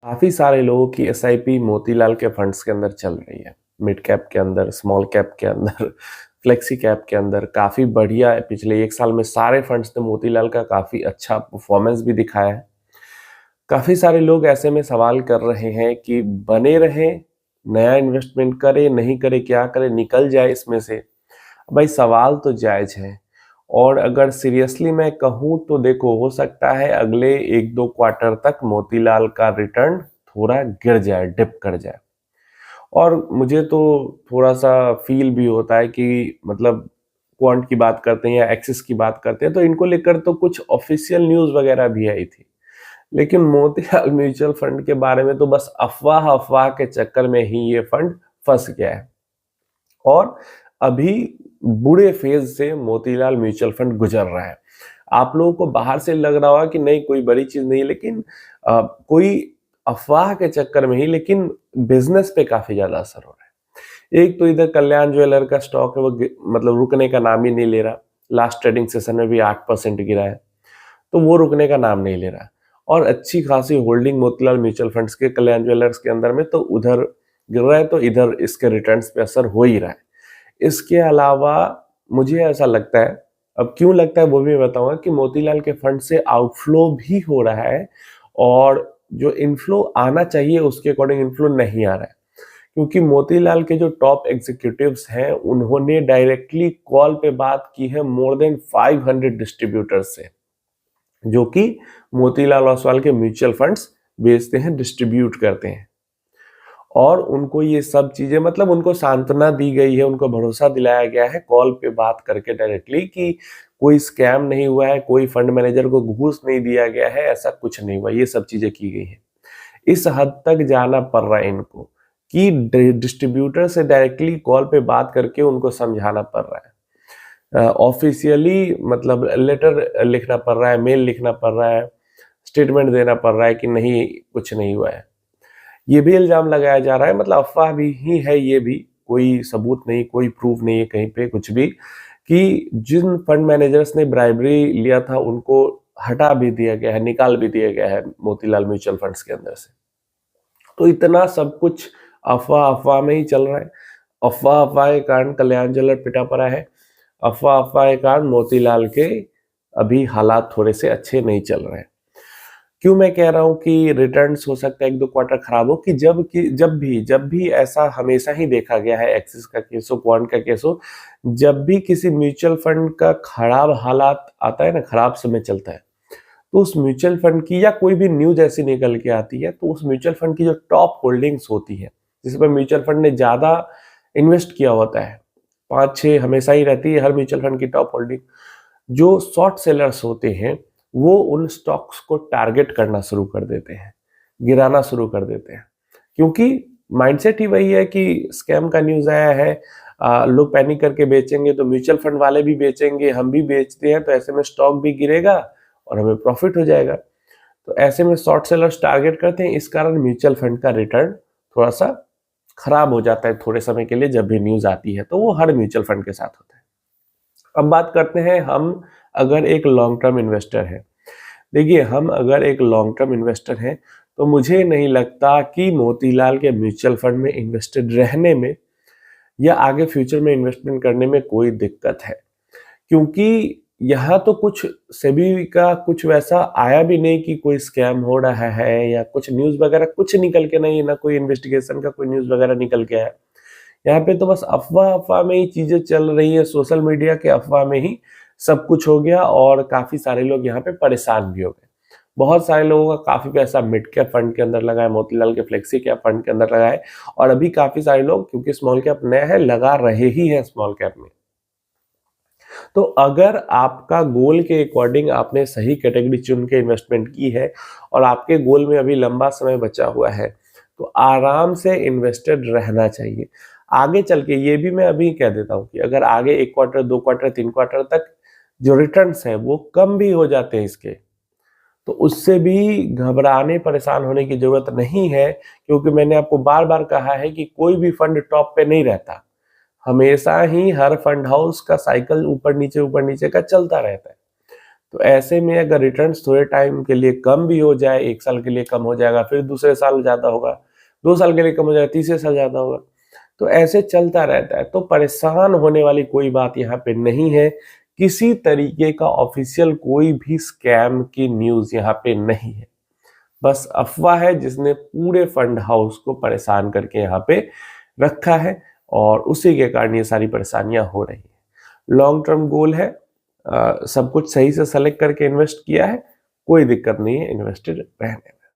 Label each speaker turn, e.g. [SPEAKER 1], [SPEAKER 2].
[SPEAKER 1] काफ़ी सारे लोगों की एसआईपी मोतीलाल के फंड्स के अंदर चल रही है। मिड कैप के अंदर, स्मॉल कैप के अंदर, फ्लेक्सी कैप के अंदर काफ़ी बढ़िया है। पिछले 1 साल में सारे फंड्स ने मोतीलाल का काफ़ी अच्छा परफॉर्मेंस भी दिखाया है। काफ़ी सारे लोग ऐसे में सवाल कर रहे हैं कि बने रहें, नया इन्वेस्टमेंट करें, नहीं करें, क्या करें, निकल जाए इसमें से? भाई सवाल तो जायज़ है और अगर सीरियसली मैं कहूँ तो देखो हो सकता है अगले 1-2 क्वार्टर तक मोतीलाल का रिटर्न थोड़ा गिर जाए, डिप कर जाए। और मुझे तो थोड़ा-सा फ़ील भी होता है कि मतलब क्वांट की बात करते हैं या एक्सिस की बात करते हैं तो इनको लेकर तो कुछ ऑफ़िशियल न्यूज़ वग़ैरह भी आई थी। लेकिन मोतीलाल म्यूचुअल फंड के बारे में तो बस अफ़वाह-अफ़वाह के चक्कर में ही ये फंड फँस गया है। और अभी बुरे फेज़ से मोतीलाल म्यूचुअल फंड गुज़र रहा है। आप लोगों को बाहर से लग रहा होगा कि नहीं कोई बड़ी चीज़ नहीं है लेकिन कोई अफ़वाह के चक्कर में ही लेकिन बिज़नेस पे काफ़ी ज़्यादा असर हो रहा है। एक तो इधर कल्याण ज्वेलर का स्टॉक है वो मतलब रुकने का नाम ही नहीं ले रहा। लास्ट ट्रेडिंग सेशन में भी 8% गिरा है। तो वो रुकने का नाम नहीं ले रहा। और अच्छी खासी होल्डिंग मोतीलाल म्यूचुअल फंड्स के कल्याण ज्वेलर्स के अंदर में तो उधर गिर रहा है तो इधर इसके रिटर्न्स पे असर हो ही रहा है। इसके अलावा मुझे ऐसा लगता है, अब क्यों लगता है वो भी मैं बताऊँगा कि मोतीलाल के फंड से आउटफ्लो भी हो रहा है और जो इनफ्लो आना चाहिए उसके अकॉर्डिंग इनफ्लो नहीं आ रहा है। क्योंकि मोतीलाल के जो टॉप एग्जीक्यूटिव्स हैं उन्होंने डायरेक्टली कॉल पे बात की है मोर देन 500 डिस्ट्रीब्यूटर्स से, जो कि मोतीलाल ओसवाल के म्यूचुअल फंड्स बेचते हैं, डिस्ट्रीब्यूट करते हैं। और उनको ये सब चीज़ें मतलब उनको सांत्वना दी गई है, उनको भरोसा दिलाया गया है कॉल पे बात करके डायरेक्टली कि कोई स्कैम नहीं हुआ है, कोई फंड मैनेजर को घूस नहीं दिया गया है, ऐसा कुछ नहीं हुआ, ये सब चीज़ें की गई हैं। इस हद तक जाना पड़ रहा है इनको कि डिस्ट्रीब्यूटर से डायरेक्टली कॉल पे बात करके उनको समझाना पड़ रहा है। ऑफिशियली मतलब लेटर लिखना पड़ रहा है, मेल लिखना पड़ रहा है, स्टेटमेंट देना पड़ रहा है कि नहीं कुछ नहीं हुआ है। ये भी इल्ज़ाम लगाया जा रहा है मतलब अफ़वाह भी ही है ये भी, कोई सबूत नहीं, कोई प्रूफ़ नहीं है कहीं पे कुछ भी कि जिन फंड मैनेजर्स ने ब्राइबरी लिया था उनको हटा भी दिया गया है, निकाल भी दिया गया है मोतीलाल म्यूचुअल फंड्स के अंदर से। तो इतना सब कुछ अफ़वाह-अफ़वाह में ही चल रहा है। अफ़वाह-अफ़वाह के कारण कल्याण ज्वेलर पिटा पड़ा है। अफ़वाह-अफ़वाह के कारण मोतीलाल के अभी हालात थोड़े से अच्छे नहीं चल रहे हैं। क्यों मैं कह रहा हूँ कि रिटर्न्स हो सकता है 1-2 क्वार्टर खराब हो कि जब भी ऐसा हमेशा ही देखा गया है एक्सिस का केस हो, क्वांट का केस हो, जब भी किसी म्यूचुअल फंड का खराब हालात आता है ना, खराब समय चलता है, तो उस म्यूचुअल फंड की या कोई भी न्यूज़ ऐसी निकल के आती है, तो उस म्यूचुअल फंड की जो टॉप होल्डिंग्स होती है, जिसमें म्यूचुअल फंड ने ज़्यादा इन्वेस्ट किया होता है, 5-6 हमेशा ही रहती है हर म्यूचुअल फंड की टॉप होल्डिंग। जो शॉर्ट सेलर्स होते हैं, वो उन स्टॉक्स को टारगेट करना शुरू कर देते हैं, गिराना शुरू कर देते हैं। क्योंकि माइंडसेट ही वही है कि स्कैम का न्यूज़ आया है, लोग पैनिक करके बेचेंगे तो म्यूचुअल फंड वाले भी बेचेंगे, हम भी बेचते हैं तो ऐसे में स्टॉक भी गिरेगा और हमें प्रॉफिट हो जाएगा। तो ऐसे में शॉर्ट सेलर्स टारगेट करते हैं, इस कारण म्यूचुअल फंड का रिटर्न थोड़ा-सा खराब हो जाता है थोड़े समय के लिए जब भी न्यूज़ आती है, तो वो हर म्यूचुअल फंड के साथ होता है। अब बात करते हैं हम अगर एक लॉन्ग टर्म इन्वेस्टर हैं। देखिए हम अगर एक लॉन्ग टर्म इन्वेस्टर हैं, तो मुझे नहीं लगता कि मोतीलाल के म्यूचुअल फंड में इन्वेस्टेड रहने में या आगे फ्यूचर में इन्वेस्टमेंट करने में कोई दिक्कत है। क्योंकि यहाँ तो कुछ सेबी का कुछ वैसा आया भी नहीं कि कोई स्कैम हो रहा है या कुछ न्यूज़ वगैरह कुछ निकल के नहीं, ना कोई इन्वेस्टिगेशन का कोई न्यूज़ वगैरह निकल के आया। यहाँ पे तो बस अफ़वाह-अफ़वाह में ही चीज़ें चल रही हैं, सोशल मीडिया के अफ़वाह में ही सब कुछ हो गया और काफ़ी सारे लोग यहाँ पे परेशान भी हो गए। बहुत सारे लोगों का काफ़ी पैसा मिड कैप फंड के अंदर लगा है, मोतीलाल के फ्लेक्सी कैप फंड के अंदर लगा है और अभी काफ़ी सारे लोग क्योंकि स्मॉल कैप नया है, लगा रहे ही हैं स्मॉल कैप में। तो अगर आपका गोल के अकॉर्डिंग आपने सही कैटेगरी चुन के इन्वेस्टमेंट की है और आपके गोल में अभी लंबा समय बचा हुआ है, तो आराम से इन्वेस्टेड रहना चाहिए। आगे चल के ये भी मैं अभी कह देता हूँ कि अगर आगे 1 क्वार्टर, 2 क्वार्टर, 3 क्वार्टर तक जो रिटर्न्स हैं वो कम भी हो जाते हैं इसके, तो उससे भी घबराने, परेशान होने की ज़रूरत नहीं है क्योंकि मैंने आपको बार-बार कहा है कि कोई भी फंड टॉप पे नहीं रहता। हमेशा ही हर फंड हाउस का साइकिल ऊपर-नीचे का चलता रहता है। तो ऐसे में अगर रिटर्न्स थोड़े टाइम के लिए कम भी हो जाए, 1 साल के लिए कम हो जाएगा, फिर दूसरे साल ज़्यादा होगा, 2 साल के लिए कम हो जाएगा, तीसरे साल ज़्यादा होगा, तो ऐसे चलता रहता है। तो परेशान होने वाली कोई बात यहाँ पे नहीं है। किसी तरीके का ऑफ़िशियल कोई भी स्कैम की न्यूज़ यहाँ पे नहीं है। बस अफ़वाह है जिसने पूरे फंड हाउस को परेशान करके यहाँ पे रखा है और उसी के कारण ये सारी परेशानियाँ हो रही हैं। लॉन्ग टर्म गोल है, सब कुछ सही से सेलेक्ट करके इन्वेस्ट किया है, कोई दिक्कत नहीं है, इन्वेस्टेड रहने में।